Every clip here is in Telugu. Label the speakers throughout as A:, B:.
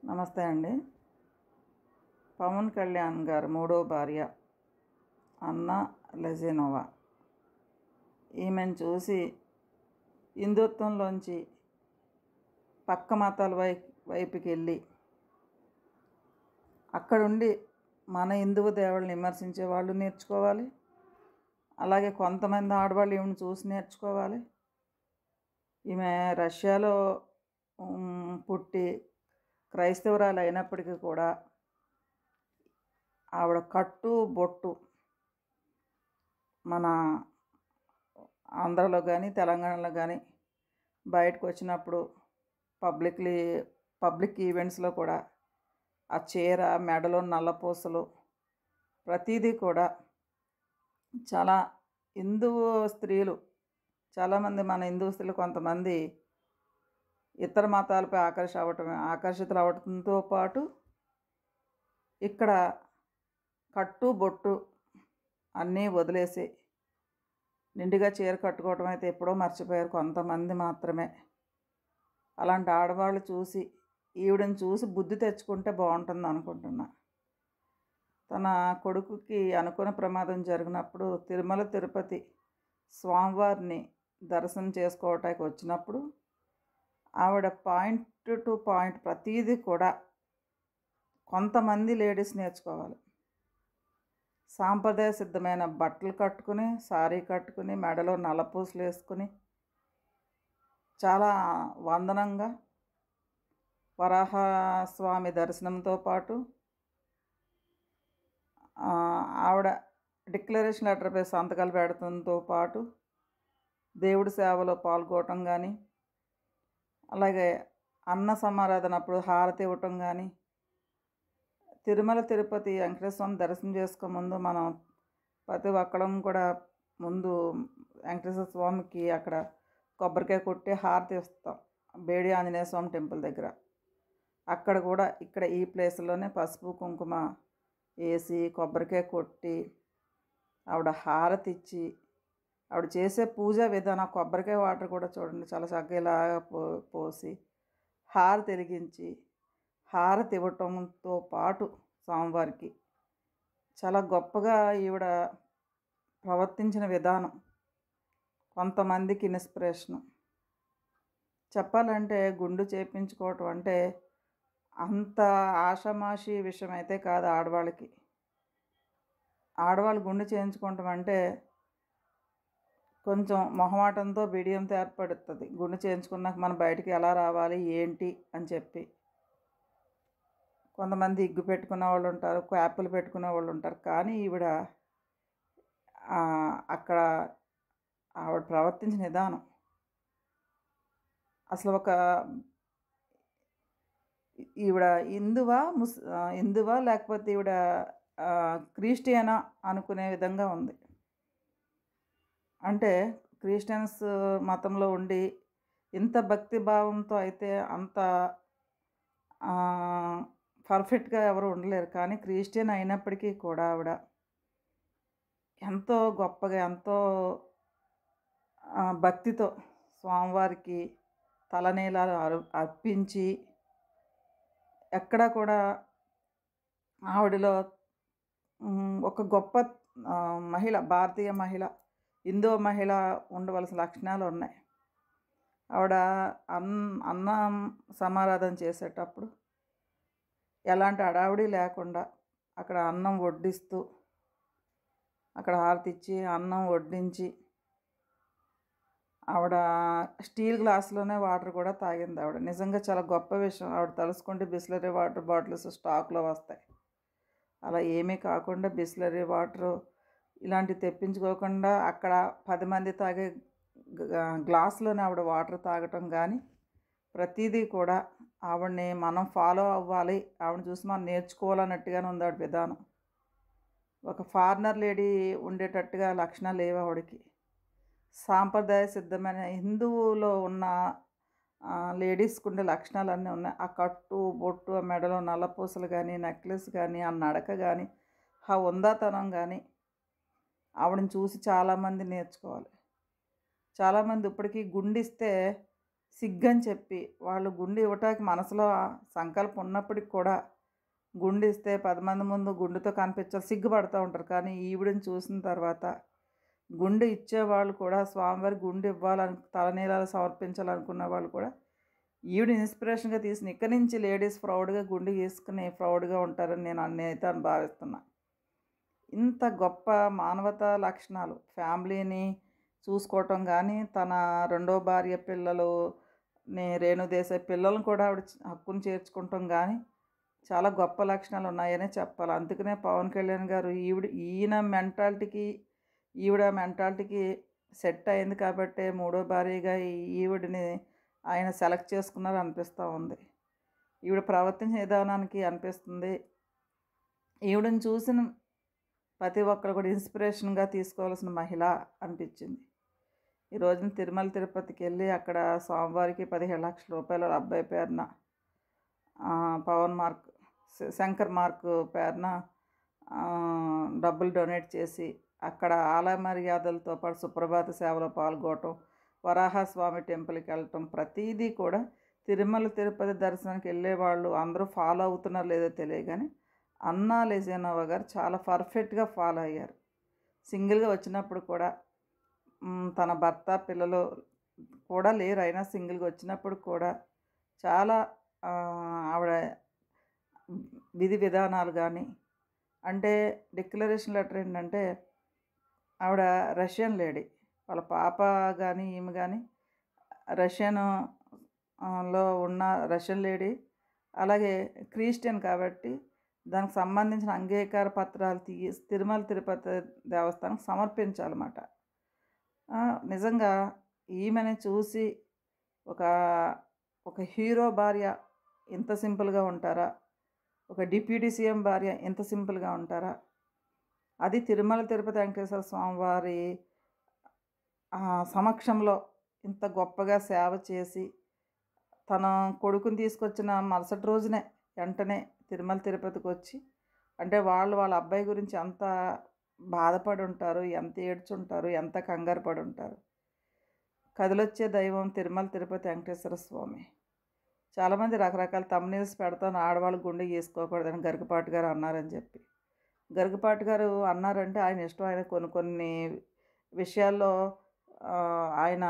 A: నమస్తే అండి. పవన్ కళ్యాణ్ గారు మూడో భార్య అన్నా లెజెనోవా. ఈమెను చూసి హిందుత్వంలోంచి పక్క మతాల వైపుకి వెళ్ళి అక్కడుండి మన హిందువు దేవుళ్ళని విమర్శించే వాళ్ళు నేర్చుకోవాలి. అలాగే కొంతమంది ఆడవాళ్ళు ఈమెను చూసి నేర్చుకోవాలి. ఈమె రష్యాలో పుట్టి క్రైస్తవురాలు అయినప్పటికీ కూడా ఆవిడ కట్టు బొట్టు మన ఆంధ్రాలో కానీ తెలంగాణలో కానీ బయటకు వచ్చినప్పుడు పబ్లిక్ ఈవెంట్స్లో కూడా ఆ చీర, మెడలో నల్లపూసలు ప్రతిదీ కూడా చాలా హిందువు స్త్రీలు చాలామంది మన హిందూ స్త్రీలు కొంతమంది ఇతర మతాలపై ఆకర్షితులు అవడంతో పాటు ఇక్కడ కట్టు బొట్టు అన్నీ వదిలేసి నిండుగా చీర కట్టుకోవటం అయితే ఎప్పుడో మర్చిపోయారు కొంతమంది మాత్రమే. అలాంటి ఆడవాళ్ళు చూసి ఈవిడని చూసి బుద్ధి తెచ్చుకుంటే బాగుంటుంది అనుకుంటున్నా. తన కొడుకుకి అనుకోని ప్రమాదం జరిగినప్పుడు తిరుమల తిరుపతి స్వామివారిని దర్శనం చేసుకోవటానికి వచ్చినప్పుడు ఆవిడ పాయింట్ టు పాయింట్ ప్రతీది కూడా కొంతమంది లేడీస్ నేర్చుకోవాలి. సాంప్రదాయ సిద్ధమైన బట్టలు కట్టుకుని, సారీ కట్టుకుని, మెడలో నల్లపూసలు వేసుకుని చాలా వందనంగా వరాహస్వామి దర్శనంతో పాటు ఆవిడ డిక్లరేషన్ లెటర్పై సంతకాలు పెడతంతో పాటు దేవుడి సేవలో పాల్గొనటం కానీ, అలాగే అన్న సమారాధన అప్పుడు హారతి ఇవ్వటం కానీ, తిరుమల తిరుపతి వెంకటేశ్వర స్వామి దర్శనం చేసుకోముందు మనం ప్రతి ఒక్కడం కూడా ముందు వెంకటేశ్వర స్వామికి అక్కడ కొబ్బరికాయ కొట్టి హారతి ఇస్తాం బేడి ఆంజనేయ స్వామి టెంపుల్ దగ్గర. అక్కడ కూడా ఇక్కడ ఈ ప్లేస్లోనే పసుపు కుంకుమ వేసి కొబ్బరికాయ కొట్టి ఆవిడ హారతి ఇచ్చి ఆవిడ చేసే పూజా విధానం కొబ్బరికాయ వాటర్ కూడా చూడండి చాలా చక్కగా ఇలా పోసి హారతి వెలిగించి హారతి ఇవ్వటంతో పాటు స్వామివారికి చాలా గొప్పగా ఈవిడ ప్రవర్తించిన విధానం కొంతమందికి ఇన్స్పిరేషను. చెప్పాలంటే గుండు చేయించుకోవటం అంటే అంత ఆషామాషి విషయం అయితే కాదు. ఆడవాళ్ళు గుండు చేయించుకోవటం అంటే కొంచెం మొహమాటంతో బిడియంతో ఏర్పడుతుంది. గుండు చేయించుకున్నాక మనం బయటికి ఎలా రావాలి ఏంటి అని చెప్పి కొంతమంది ఇగ్గు పెట్టుకునే వాళ్ళు ఉంటారు, క్యాపులు పెట్టుకునే వాళ్ళు ఉంటారు. కానీ ఈవిడ అక్కడ ఆవిడ ప్రవర్తించిన విధానం అసలు ఈవిడ హిందువా లేకపోతే ఈవిడ క్రిస్టియనా అనుకునే విధంగా ఉంది. అంటే క్రిస్టియన్స్ మతంలో ఉండి ఇంత భక్తి భావంతో అయితే అంత పర్ఫెక్ట్గా ఎవరు ఉండలేరు. కానీ క్రిస్టియన్ అయినప్పటికీ కూడా ఆవిడ ఎంతో గొప్పగా ఎంతో భక్తితో స్వామివారికి తలనీలాలు అర్పించి ఎక్కడా కూడా ఆవిడలో ఒక గొప్ప మహిళ, భారతీయ మహిళ, హిందూ మహిళ ఉండవలసిన లక్షణాలు ఉన్నాయి. ఆవిడ అన్నం సమారాధన చేసేటప్పుడు ఎలాంటి హడావిడి లేకుండా అక్కడ అన్నం వడ్డిస్తూ అక్కడ హారతి ఇచ్చి అన్నం వడ్డించి ఆవిడ స్టీల్ గ్లాసులోనే వాటర్ కూడా తాగింది. ఆవిడ నిజంగా చాలా గొప్ప విషయం. ఆవిడ తలుసుకుంటే బిస్లరీ వాటర్ బాటిల్స్ స్టాక్లో వస్తాయి. అలా ఏమీ కాకుండా బిస్లరీ వాటరు ఇలాంటివి తెప్పించుకోకుండా అక్కడ 10 మంది తాగే గ్లాసులోనే ఆవిడ వాటర్ తాగటం కానీ ప్రతిదీ కూడా ఆవిడని మనం ఫాలో అవ్వాలి, ఆవిడని చూసి మనం నేర్చుకోవాలన్నట్టుగానే ఉంది ఆవిడ విధానం. ఒక ఫారినర్ లేడీ ఉండేటట్టుగా లక్షణాలు లేవు ఆవిడకి. సాంప్రదాయ సిద్ధమైన హిందువులో ఉన్న లేడీస్కి ఉండే లక్షణాలన్నీ ఉన్నాయి. ఆ కట్టు బొట్టు, ఆ మెడలో నల్లపూసలు కానీ, నెక్లెస్ కానీ, ఆ నడక కానీ, ఆ ఉందాతనం కానీ ఆవిడని చూసి చాలామంది నేర్చుకోవాలి. చాలామంది ఇప్పటికీ గుండిస్తే సిగ్గని చెప్పి వాళ్ళు గుండు ఇవ్వటానికి మనసులో సంకల్పం ఉన్నప్పటికి కూడా గుండు ఇస్తే 10 మంది ముందు గుండుతో కనిపించాలి సిగ్గుపడతా ఉంటారు. కానీ ఈవిడని చూసిన తర్వాత గుండు ఇచ్చేవాళ్ళు కూడా స్వామివారికి గుండు ఇవ్వాలని తలనీలాలు సమర్పించాలనుకున్న వాళ్ళు కూడా ఈవిడ ఇన్స్పిరేషన్గా తీసిన ఇక్కడి నుంచి లేడీస్ ప్రౌడ్గా గుండు గీసుకుని ప్రౌడ్గా ఉంటారని నేనైతే భావిస్తున్నా. ఇంత గొప్ప మానవతా లక్షణాలు ఫ్యామిలీని చూసుకోవటం కానీ, తన రెండో భార్య పిల్లలుని రేణుదేశాయ్ పిల్లలను కూడా ఆవిడ హక్కును చేర్చుకుంటాం కానీ చాలా గొప్ప లక్షణాలు ఉన్నాయనే చెప్పాలి. అందుకనే పవన్ కళ్యాణ్ గారు ఈయన ఈవిడ మెంటాలిటీకి సెట్ అయింది కాబట్టే మూడో భార్యగా ఈవిడని ఆయన సెలెక్ట్ చేసుకున్నారు అనిపిస్తూ ఉంది. ఈవిడ ప్రవర్తించిన విధానానికి అనిపిస్తుంది. ఈవిడని చూసిన ప్రతి ఒక్కరు కూడా ఇన్స్పిరేషన్గా తీసుకోవాల్సిన మహిళ అనిపించింది. ఈ రోజున తిరుమల తిరుపతికి వెళ్ళి అక్కడ స్వామివారికి 15 లక్షల రూపాయలు అబ్బాయి పేరున శంకర్ మార్క్ పేరున డబ్బులు డొనేట్ చేసి అక్కడ ఆలయ మర్యాదలతో పాటు సుప్రభాత సేవలో పాల్గొనటం, వరాహస్వామి టెంపుల్కి వెళ్ళటం, ప్రతిదీ కూడా తిరుమల తిరుపతి దర్శనానికి వెళ్ళేవాళ్ళు అందరూ ఫాలో అవుతున్నారో లేదో తెలియదు కానీ అన్నా లెజెనోవా గారు చాలా పర్ఫెక్ట్గా ఫాలో అయ్యారు. సింగిల్గా వచ్చినప్పుడు కూడా తన భర్త పిల్లలు కూడా లేరు, అయినా సింగిల్గా వచ్చినప్పుడు కూడా చాలా ఆవిడ విధి విధానాలు కానీ అంటే డిక్లరేషన్ లెటర్ ఏంటంటే ఆవిడ రష్యన్ లేడీ, వాళ్ళ పాప కానీ ఈమె కానీ రష్యన్లో ఉన్న రష్యన్ లేడీ, అలాగే క్రిస్టియన్ కాబట్టి దానికి సంబంధించిన అంగీకార పత్రాలు తిరుమల తిరుపతి దేవస్థానం సమర్పించాలన్నమాట. నిజంగా ఈమెని చూసి ఒక హీరో భార్య ఇంత సింపుల్గా ఉంటారా, ఒక డిప్యూటీ సీఎం భార్య ఇంత సింపుల్గా ఉంటారా, అది తిరుమల తిరుపతి వెంకటేశ్వర స్వామి వారి సమక్షంలో ఇంత గొప్పగా సేవ చేసి తన కొడుకుని తీసుకొచ్చిన మరుసటి రోజునే వెంటనే తిరుమల తిరుపతికి వచ్చి అంటే వాళ్ళ అబ్బాయి గురించి ఎంత బాధపడి ఉంటారు, ఎంత ఏడ్చుంటారు, ఎంత కంగారు పడి ఉంటారు. కదిలొచ్చే దైవం తిరుమల తిరుపతి వెంకటేశ్వర స్వామి. చాలామంది రకరకాల థంబ్నెయిల్స్ పెడతాను ఆడవాళ్ళు గుండె గీసుకోకూడదని గరికపాటి గారు అన్నారని చెప్పి. గరికపాటి గారు అన్నారంటే ఆయన ఇష్టం. ఆయన కొన్ని విషయాల్లో ఆయన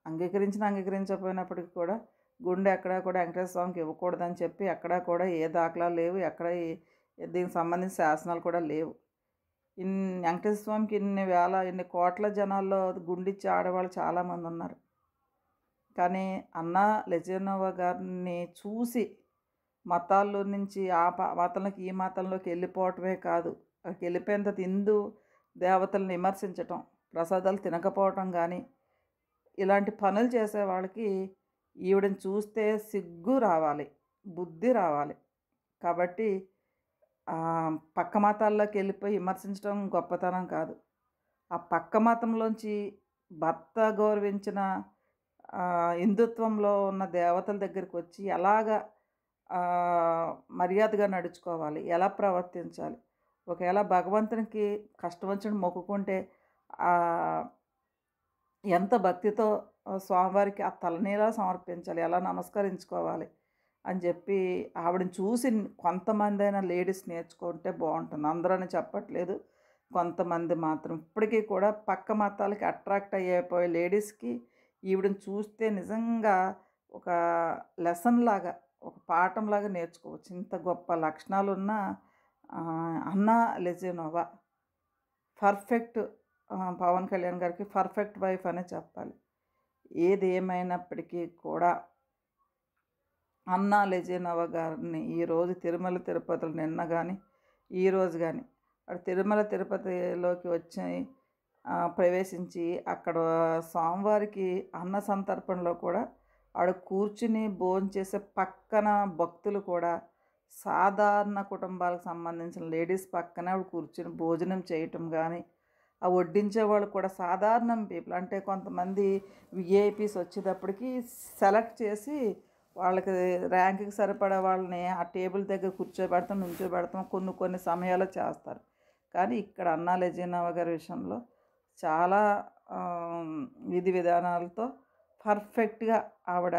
A: అంగీకరించకపోయినప్పటికీ కూడా గుండె ఎక్కడా కూడా వెంకటేశ్వర స్వామికి ఇవ్వకూడదని చెప్పి ఎక్కడా కూడా ఏ దాఖలాలు లేవు, ఎక్కడ దీనికి సంబంధించిన శాసనాలు కూడా లేవు. వెంకటేశ్వర స్వామికి ఇన్ని కోట్ల జనాల్లో గుండిచ్చే ఆడవాళ్ళు చాలామంది ఉన్నారు. కానీ అన్నా లెజెనోవా గారిని చూసి మతాల్లో నుంచి మతంలోకి ఈ మతంలోకి వెళ్ళిపోవటమే కాదు, అక్కడికి వెళ్ళిపోయిన తర్వాత హిందూ దేవతలను విమర్శించటం, ప్రసాదాలు తినకపోవటం కానీ ఇలాంటి పనులు చేసే వాళ్ళకి ఈవిడని చూస్తే సిగ్గు రావాలి, బుద్ధి రావాలి. కాబట్టి పక్క మతాల్లోకి వెళ్ళిపోయి విమర్శించడం గొప్పతనం కాదు. ఆ పక్క మతంలోంచి భర్త గౌరవించిన హిందుత్వంలో ఉన్న దేవతల దగ్గరికి వచ్చి ఎలాగా మర్యాదగా నడుచుకోవాలి, ఎలా ప్రవర్తించాలి, ఒకవేళ భగవంతునికి కష్టం వచ్చిన మొక్కుకుంటే ఎంత భక్తితో స్వామివారికి ఆ తలనీలా సమర్పించాలి, ఎలా నమస్కరించుకోవాలి అని చెప్పి ఆవిడని చూసి కొంతమంది అయినా లేడీస్ నేర్చుకుంటే బాగుంటుంది. అందరని చెప్పట్లేదు, కొంతమంది మాత్రం ఇప్పటికీ కూడా పక్క మతాలకి అట్రాక్ట్ అయిపోయే లేడీస్కి ఈవిడని చూస్తే నిజంగా ఒక లెసన్ లాగా, ఒక పాఠంలాగా నేర్చుకోవచ్చు. ఇంత గొప్ప లక్షణాలు ఉన్న అన్నా లెజెనోవా పర్ఫెక్ట్ పవన్ కళ్యాణ్ గారికి పర్ఫెక్ట్ వైఫ్ అనే చెప్పాలి. ఏది ఏమైనప్పటికీ కూడా అన్నా లెజెనోవా గారిని ఈరోజు తిరుమల తిరుపతిలో నిన్న కానీ ఈరోజు కానీ తిరుమల తిరుపతిలోకి వచ్చి ప్రవేశించి అక్కడ స్వామివారికి అన్న సంతర్పణలో కూడా ఆడ కూర్చుని భోజనం చేసే పక్కన భక్తులు కూడా సాధారణ కుటుంబాలకు సంబంధించిన లేడీస్ పక్కనే ఆవిడ కూర్చుని భోజనం చేయటం కానీ, ఆ వడ్డించే వాళ్ళు కూడా సాధారణ పీపుల్ అంటే కొంతమంది విఐపీస్ వచ్చేటప్పటికి సెలెక్ట్ చేసి వాళ్ళకి ర్యాంక్కి సరిపడే వాళ్ళని ఆ టేబుల్ దగ్గర కూర్చోబెడతాం, నుంచోబెడతాం, కొన్ని సమయాల్లో చేస్తారు. కానీ ఇక్కడ అన్నా లెజెనోవా గారి విషయంలో చాలా విధి విధానాలతో పర్ఫెక్ట్‌గా ఆవిడ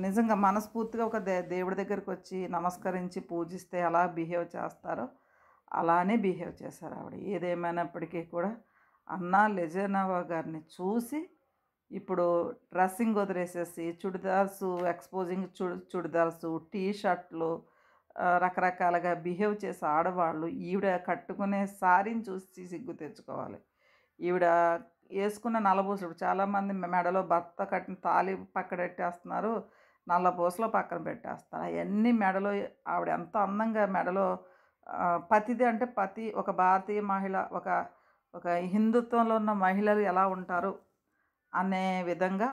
A: నిజంగా మనస్ఫూర్తిగా ఒక దేవుడి దగ్గరికొచ్చి నమస్కరించి పూజిస్తే ఎలా బిహేవ్ చేస్తారో, అలానే బిహేవ్ చేశారు ఆవిడ. ఏదేమైనప్పటికీ కూడా అన్నా లెజెనోవా గారిని చూసి ఇప్పుడు డ్రెస్సింగ్ వదిలేసేసి చుడిదార్సు ఎక్స్‌పోజింగ్ చుడిదార్సు, టీ షర్ట్‌లు రకరకాలుగా బిహేవ్ చేసే ఆడవాళ్ళు ఈవిడ కట్టుకునే సారీని చూసి సిగ్గు తెచ్చుకోవాలి. ఈవిడ యేసుకున్న నల్లపూసలు చాలామంది మెడలో భర్త కట్టిన తాళి పక్కనెట్టేస్తున్నారు. నల్లపూసలు పక్కన పెట్టేస్తారు. అయన్నీ మెడలో ఆవిడ ఎంత అందంగా మెడలో పతిది అంటే పతి ఒక భారతీయ మహిళ ఒక ఒక హిందుత్వంలో ఉన్న మహిళలు ఎలా ఉంటారు అనే విధంగా